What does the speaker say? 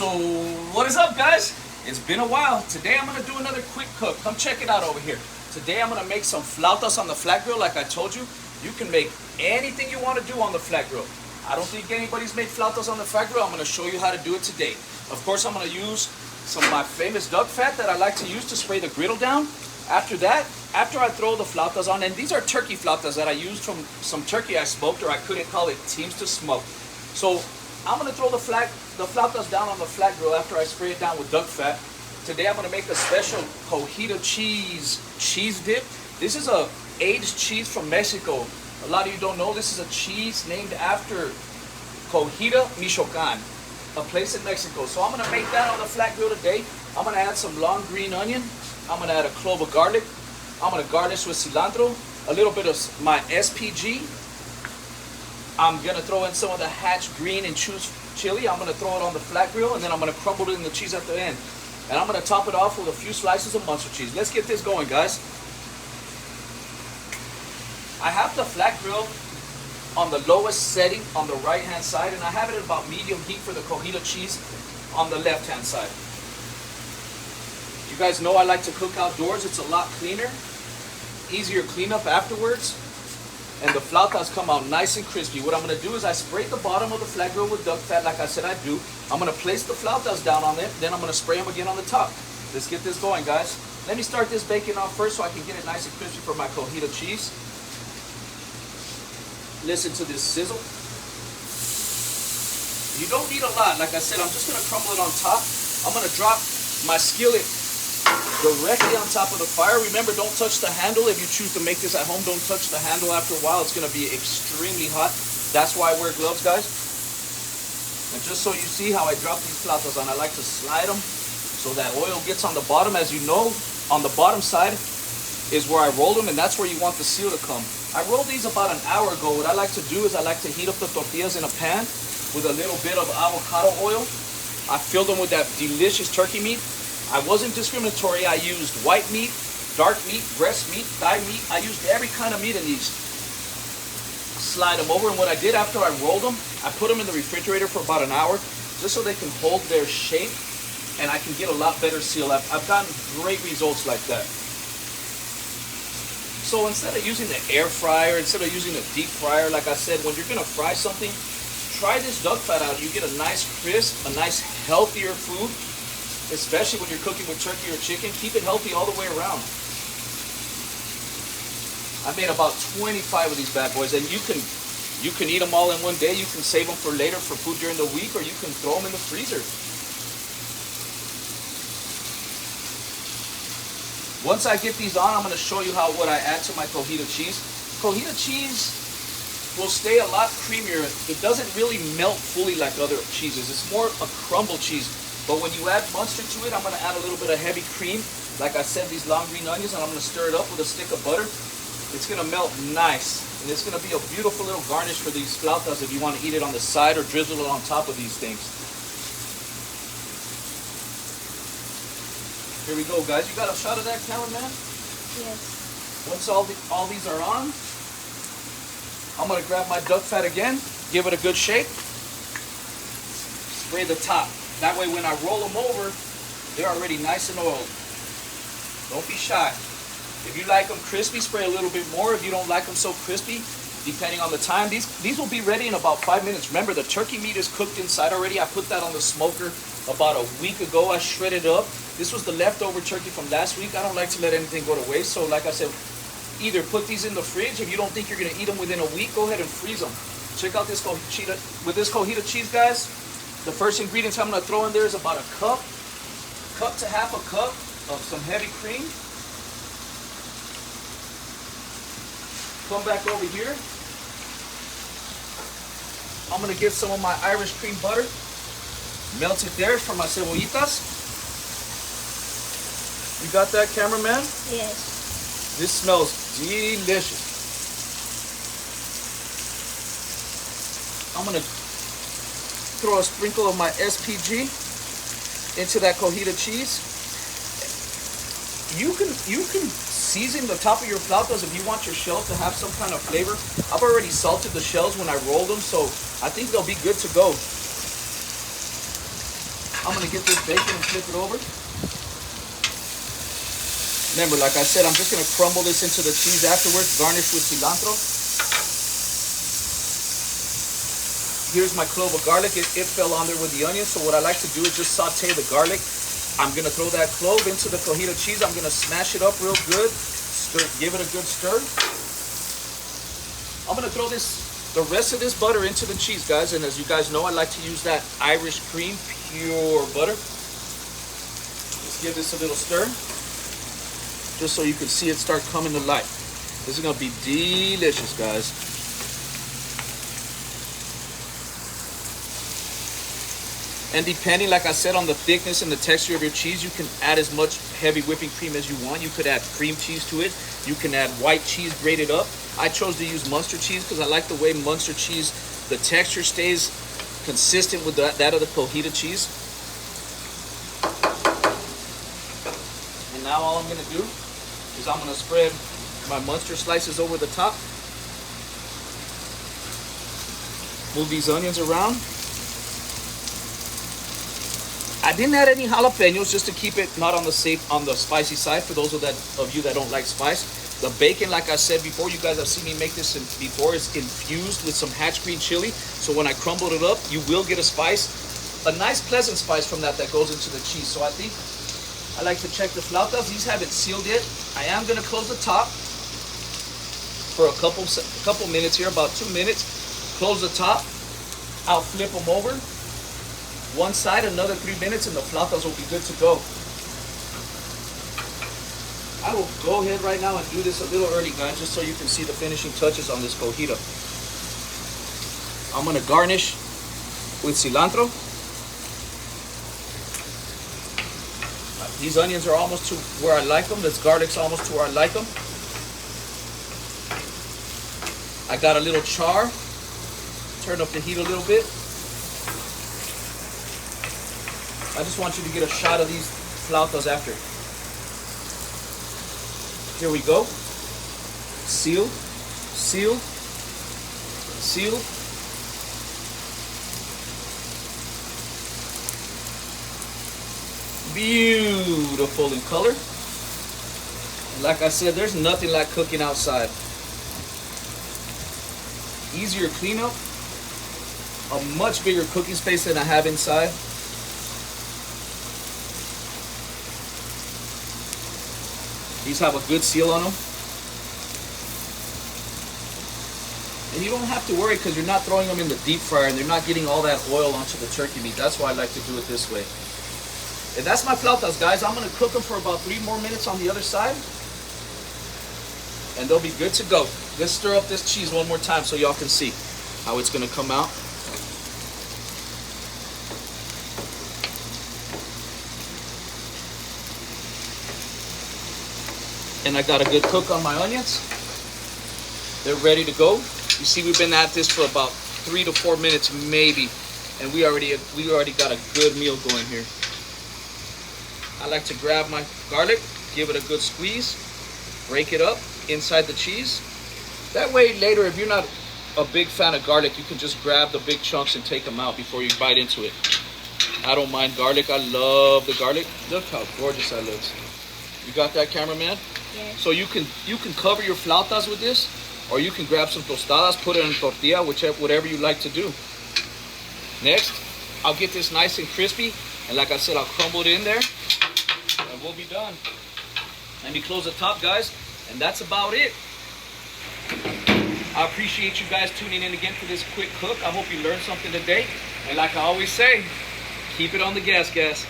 So what is up, guys? It's been a while. Today I'm gonna do another quick cook. Come check it out over here. Today I'm gonna make some flautas on the flat grill. Like I told you, you can make anything you want to do on the flat grill. I don't think anybody's made flautas on the flat grill. I'm gonna show you how to do it today. Of course, I'm gonna use some of my famous duck fat that I like to use to spray the griddle down. After that, after I throw the flautas on, and these are turkey flautas that I used from some turkey I smoked, or I couldn't call it teams to smoke. So I'm gonna throw the flautas down on the flat grill after I spray it down with duck fat. Today I'm gonna make a special cojita cheese dip. This is a aged cheese from Mexico. A lot of you don't know this is a cheese named after Cojita, Michoacan, a place in Mexico. So I'm gonna make that on the flat grill today. I'm gonna add some long green onion. I'm gonna add a clove of garlic. I'm gonna garnish with cilantro, a little bit of my SPG. I'm gonna throw in some of the Hatch green and choose chili. I'm gonna throw it on the flat grill, and then I'm gonna crumble it in the cheese at the end. And I'm gonna top it off with a few slices of mustard cheese. Let's get this going, guys. I have the flat grill on the lowest setting on the right hand side, and I have it at about medium heat for the cojita cheese on the left hand side. You guys know I like to cook outdoors. It's a lot cleaner, easier cleanup afterwards, and the flautas come out nice and crispy. What I'm going to do is I spray the bottom of the flat grill with duck fat like I said I do. I'm going to place the flautas down on it, then I'm going to spray them again on the top. Let's get this going, guys. Let me start this bacon off first so I can get it nice and crispy for my cojita cheese. Listen to this sizzle. You don't need a lot. Like I said, I'm just going to crumble it on top. I'm going to drop my skillet directly on top of the fire. Remember, don't touch the handle. If you choose to make this at home, don't touch the handle. After a while, it's going to be extremely hot. That's why I wear gloves, guys. And just so you see how I drop these flautas on, I like to slide them so that oil gets on the bottom. As you know, on the bottom side is where I roll them, and that's where you want the seal to come. I rolled these about an hour ago. What I like to do is I like to heat up the tortillas in a pan with a little bit of avocado oil. I filled them with that delicious turkey meat. I wasn't discriminatory. I used white meat, dark meat, breast meat, thigh meat. I used every kind of meat in these. Slide them over, and what I did after I rolled them, I put them in the refrigerator for about an hour just so they can hold their shape and I can get a lot better seal. I've gotten great results like that. So instead of using the air fryer, instead of using the deep fryer, like I said, when you're gonna fry something, try this duck fat out. You get a nice crisp, a nice healthier food, especially when you're cooking with turkey or chicken. Keep it healthy all the way around. I made about 25 of these bad boys, and you can eat them all in one day. You can save them for later for food during the week, or you can throw them in the freezer. Once I get these on, I'm going to show you what I add to my cojita cheese. Cojita cheese will stay a lot creamier. It doesn't really melt fully like other cheeses. It's more a crumble cheese. But when you add mustard to it, I'm going to add a little bit of heavy cream. Like I said, these long green onions, and I'm going to stir it up with a stick of butter. It's going to melt nice. And it's going to be a beautiful little garnish for these flautas if you want to eat it on the side or drizzle it on top of these things. Here we go, guys. You got a shot of that, cameraman? Yes. Once all these are on, I'm going to grab my duck fat again, give it a good shake, spray the top. That way when I roll them over, they're already nice and oiled. Don't be shy. If you like them crispy, spray a little bit more. If you don't like them so crispy, depending on the time, these will be ready in about 5 minutes. Remember, the turkey meat is cooked inside already. I put that on the smoker about a week ago. I shredded up. This was the leftover turkey from last week. I don't like to let anything go to waste. So like I said, either put these in the fridge. If you don't think you're going to eat them within a week, go ahead and freeze them. Check out this cojita. With this cojita cheese, guys, the first ingredients I'm going to throw in there is about a cup to half a cup of some heavy cream. Come back over here. I'm going to get some of my Irish cream butter. Melt it there for my cebollitas. You got that, cameraman? Yes. This smells delicious. I'm going to throw a sprinkle of my SPG into that cojita cheese. You can season the top of your flautas if you want your shells to have some kind of flavor. I've already salted the shells when I rolled them, so I think they'll be good to go. I'm gonna get this bacon and flip it over. Remember, like I said, I'm just gonna crumble this into the cheese afterwards, garnish with cilantro. Here's my clove of garlic. It fell on there with the onion, so what I like to do is just saute the garlic. I'm gonna throw that clove into the cojita cheese. I'm gonna smash it up real good. Stir, give it a good stir. I'm gonna throw the rest of this butter into the cheese, guys. And as you guys know, I like to use that Irish cream, pure butter. Let's give this a little stir, just so you can see it start coming to life. This is gonna be delicious, guys. And depending, like I said, on the thickness and the texture of your cheese, you can add as much heavy whipping cream as you want. You could add cream cheese to it. You can add white cheese grated up. I chose to use Munster cheese because I like the way Munster cheese, the texture stays consistent with that of the cojita cheese. And now all I'm gonna do is I'm gonna spread my Munster slices over the top. Move these onions around. I didn't add any jalapenos just to keep it not on the spicy side for those of you that don't like spice. The bacon, like I said before, you guys have seen me make this before, is infused with some hatch green chili. So when I crumbled it up, you will get a spice, a nice pleasant spice from that goes into the cheese. So I think I like to check the flautas. These haven't sealed yet. I am gonna close the top for a couple minutes here, about 2 minutes. Close the top. I'll flip them over. One side, another 3 minutes, and the flautas will be good to go. I will go ahead right now and do this a little early, guys, just so you can see the finishing touches on this cojita. I'm gonna garnish with cilantro. These onions are almost to where I like them. This garlic's almost to where I like them. I got a little char. Turn up the heat a little bit. I just want you to get a shot of these flautas after. Here we go. Seal, seal, seal. Beautiful in color. Like I said, there's nothing like cooking outside. Easier cleanup. A much bigger cooking space than I have inside. These have a good seal on them. And you don't have to worry because you're not throwing them in the deep fryer and they're not getting all that oil onto the turkey meat. That's why I like to do it this way. And that's my flautas, guys. I'm going to cook them for about 3 more minutes on the other side. And they'll be good to go. Let's stir up this cheese one more time so y'all can see how it's going to come out. And I got a good cook on my onions. They're ready to go. You see, we've been at this for about 3 to 4 minutes maybe, and we already got a good meal going here. I like to grab my garlic, give it a good squeeze, break it up inside the cheese. That way later, if you're not a big fan of garlic, you can just grab the big chunks and take them out before you bite into it. I don't mind garlic. I love the garlic. Look how gorgeous that looks. You got that, cameraman? Yes. So you can cover your flautas with this, or you can grab some tostadas, put it in tortilla, whatever you like to do. Next, I'll get this nice and crispy, and like I said, I'll crumble it in there, and we'll be done. Let me close the top, guys, and that's about it. I appreciate you guys tuning in again for this quick cook. I hope you learned something today, and like I always say, keep it on the gas, guys.